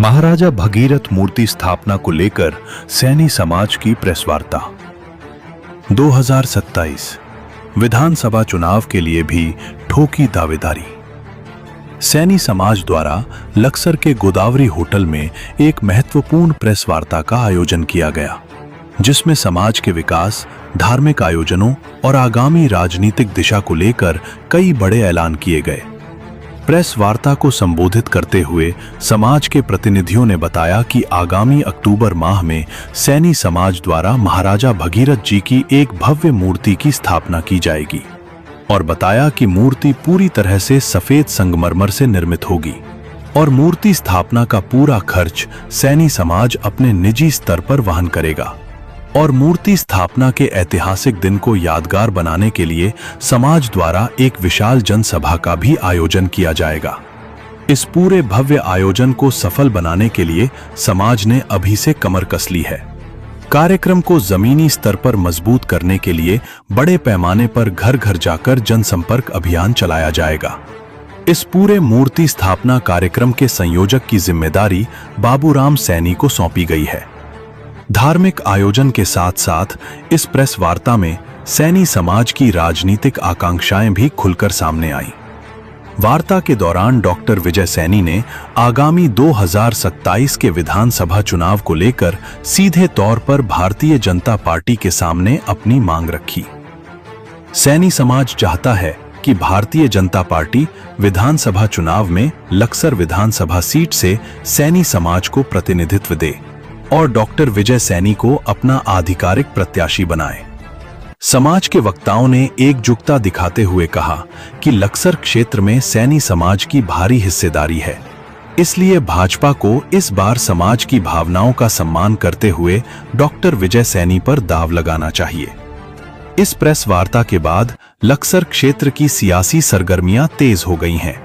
महाराजा भगीरथ मूर्ति स्थापना को लेकर सैनी समाज की प्रेस वार्ता। 2027 विधानसभा चुनाव के लिए भी ठोकी दावेदारी। सैनी समाज द्वारा लक्सर के गोदावरी होटल में एक महत्वपूर्ण प्रेस वार्ता का आयोजन किया गया, जिसमें समाज के विकास, धार्मिक आयोजनों और आगामी राजनीतिक दिशा को लेकर कई बड़े ऐलान किए गए। प्रेस वार्ता को संबोधित करते हुए समाज के प्रतिनिधियों ने बताया कि आगामी अक्टूबर माह में सैनी समाज द्वारा महाराजा भगीरथ जी की एक भव्य मूर्ति की स्थापना की जाएगी और बताया कि मूर्ति पूरी तरह से सफेद संगमरमर से निर्मित होगी और मूर्ति स्थापना का पूरा खर्च सैनी समाज अपने निजी स्तर पर वहन करेगा और मूर्ति स्थापना के ऐतिहासिक दिन को यादगार बनाने के लिए समाज द्वारा एक विशाल जनसभा का भी आयोजन किया जाएगा। इस पूरे भव्य आयोजन को सफल बनाने के लिए समाज ने अभी से कमर कस ली है। कार्यक्रम को जमीनी स्तर पर मजबूत करने के लिए बड़े पैमाने पर घर घर जाकर जनसंपर्क अभियान चलाया जाएगा। इस पूरे मूर्ति स्थापना कार्यक्रम के संयोजक की जिम्मेदारी बाबूराम सैनी को सौंपी गई है। धार्मिक आयोजन के साथ साथ इस प्रेस वार्ता में सैनी समाज की राजनीतिक आकांक्षाएं भी खुलकर सामने आईं। वार्ता के दौरान डॉक्टर विजय सैनी ने आगामी 2027 के विधानसभा चुनाव को लेकर सीधे तौर पर भारतीय जनता पार्टी के सामने अपनी मांग रखी। सैनी समाज चाहता है कि भारतीय जनता पार्टी विधानसभा चुनाव में लक्सर विधानसभा सीट से सैनी समाज को प्रतिनिधित्व दे और डॉक्टर विजय सैनी को अपना आधिकारिक प्रत्याशी बनाए। समाज के वक्ताओं ने एकजुटता दिखाते हुए कहा कि लक्सर क्षेत्र में सैनी समाज की भारी हिस्सेदारी है, इसलिए भाजपा को इस बार समाज की भावनाओं का सम्मान करते हुए डॉक्टर विजय सैनी पर दांव लगाना चाहिए। इस प्रेस वार्ता के बाद लक्सर क्षेत्र की सियासी सरगर्मियां तेज हो गई हैं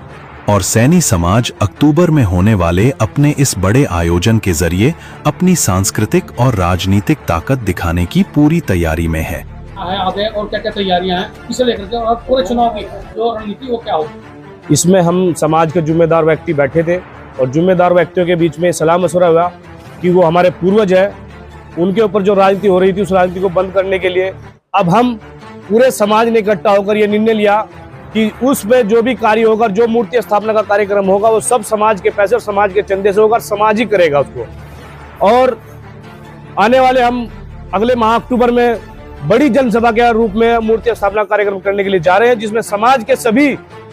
और सैनी समाज अक्टूबर में होने वाले अपने इस बड़े आयोजन के जरिए अपनी सांस्कृतिक और राजनीतिक ताकत दिखाने की पूरी तैयारी में है। आगे और क्या क्या तैयारियां हैं इसे लेकर के और पूरे चुनाव की जो रणनीति वो क्या होगी? इसमें हम समाज के जिम्मेदार व्यक्ति बैठे थे और जिम्मेदार व्यक्तियों के बीच में सलाह मशवरा हुआ कि वो हमारे पूर्वज है, उनके ऊपर जो राजनीति हो रही थी उस राजनीति को बंद करने के लिए अब हम पूरे समाज ने इकट्ठा होकर ये निर्णय लिया कि उसमें जो भी कार्य होगा, जो मूर्ति स्थापना का कार्यक्रम होगा वो सब समाज के पैसे और समाज के चंदे से होगा, समाज ही करेगा उसको। और आने वाले हम अगले माह अक्टूबर में बड़ी जनसभा के रूप में मूर्ति स्थापना कार्यक्रम करने के लिए जा रहे हैं, जिसमें समाज के सभी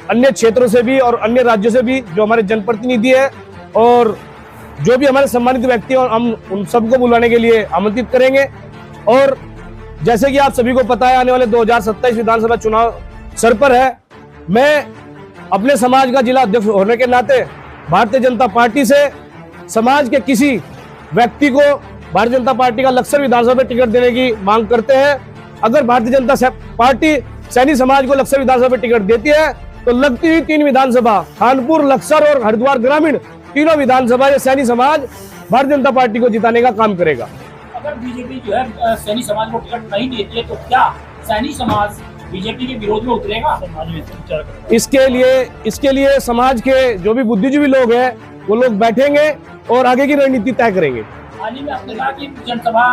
अन्य क्षेत्रों से भी और अन्य राज्यों से भी जो हमारे जनप्रतिनिधि है और जो भी हमारे सम्मानित व्यक्ति हैं हम उन सबको बुलाने के लिए आमंत्रित करेंगे। और जैसे कि आप सभी को पता है, आने वाले 2027 विधानसभा चुनाव सर पर है। मैं अपने समाज का जिला अध्यक्ष होने के नाते भारतीय जनता पार्टी से समाज के किसी व्यक्ति को भारतीय जनता पार्टी का लक्सर विधानसभा में टिकट देने की मांग करते हैं। अगर भारतीय जनता पार्टी सैनी समाज को लक्सर विधानसभा में टिकट देती है तो लगती हुई 3 विधानसभा कानपुर, लक्सर और हरिद्वार ग्रामीण तीनों विधानसभा ये सैनी समाज भारतीय जनता पार्टी को जिताने का काम करेगा। अगर बीजेपी जो है सैनी समाज को टिकट नहीं देती है तो क्या सैनी समाज बीजेपी के विरोध में उतरेगा? इसके लिए समाज के जो भी बुद्धिजीवी लोग हैं वो लोग बैठेंगे और आगे की रणनीति तय करेंगे। हाल ही में आपने कहा कि जनसभा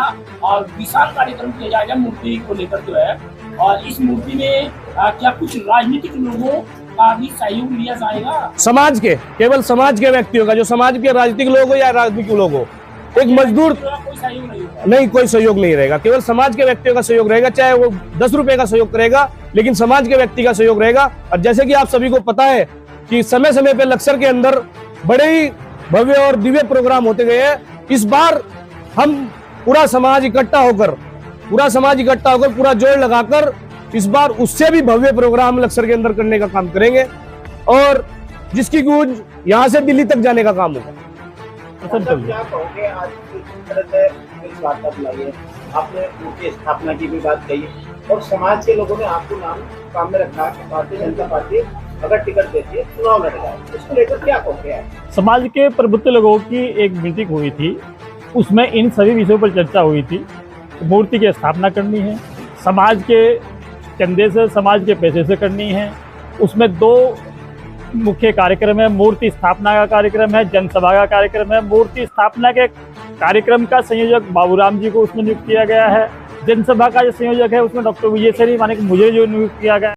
और विशाल कार्यक्रम किया जाएगा मूर्ति को लेकर जो है, और इस मूर्ति में क्या कुछ राजनीतिक लोगों का भी सहयोग लिया जाएगा? समाज के, केवल समाज के व्यक्तियों का, जो समाज के राजनीतिक लोग हो या राजनीतिक लोग हो, एक मजदूर नहीं, कोई सहयोग नहीं रहेगा, केवल समाज के व्यक्तियों का सहयोग रहेगा। चाहे वो 10 रुपए का सहयोग करेगा लेकिन समाज के व्यक्ति का सहयोग रहेगा। और जैसे कि आप सभी को पता है कि समय समय पे लक्सर के अंदर बड़े ही भव्य और दिव्य प्रोग्राम होते गए हैं। इस बार हम पूरा समाज इकट्ठा होकर पूरा जोर लगाकर इस बार उससे भी भव्य प्रोग्राम लक्सर के अंदर करने का काम करेंगे और जिसकी गूंज यहाँ से दिल्ली तक जाने का काम होगा। क्या कहोगे आज जिस तरह से इस वार्ता बुलाई है, आपने मूर्ति स्थापना की भी बात कही और समाज के लोगों ने आपको नाम काम में रखा कि भारतीय जनता पार्टी अगर टिकट देती है चुनाव लड़ेगा, इसको लेकर क्या कहोगे आप? समाज के प्रबुद्ध लोगों की एक मीटिंग हुई थी, उसमें इन सभी विषयों पर चर्चा हुई थी। मूर्ति की स्थापना करनी है, समाज के चंदे से, समाज के पैसे से करनी है। उसमें 2 मुख्य कार्यक्रम है, मूर्ति स्थापना का कार्यक्रम है, जनसभा का कार्यक्रम है। मूर्ति स्थापना के कार्यक्रम का संयोजक बाबूराम जी को उसमें नियुक्त किया गया है। जनसभा का जो संयोजक है उसमें डॉक्टर विजय सैनी माने मुझे जो नियुक्त किया गया है।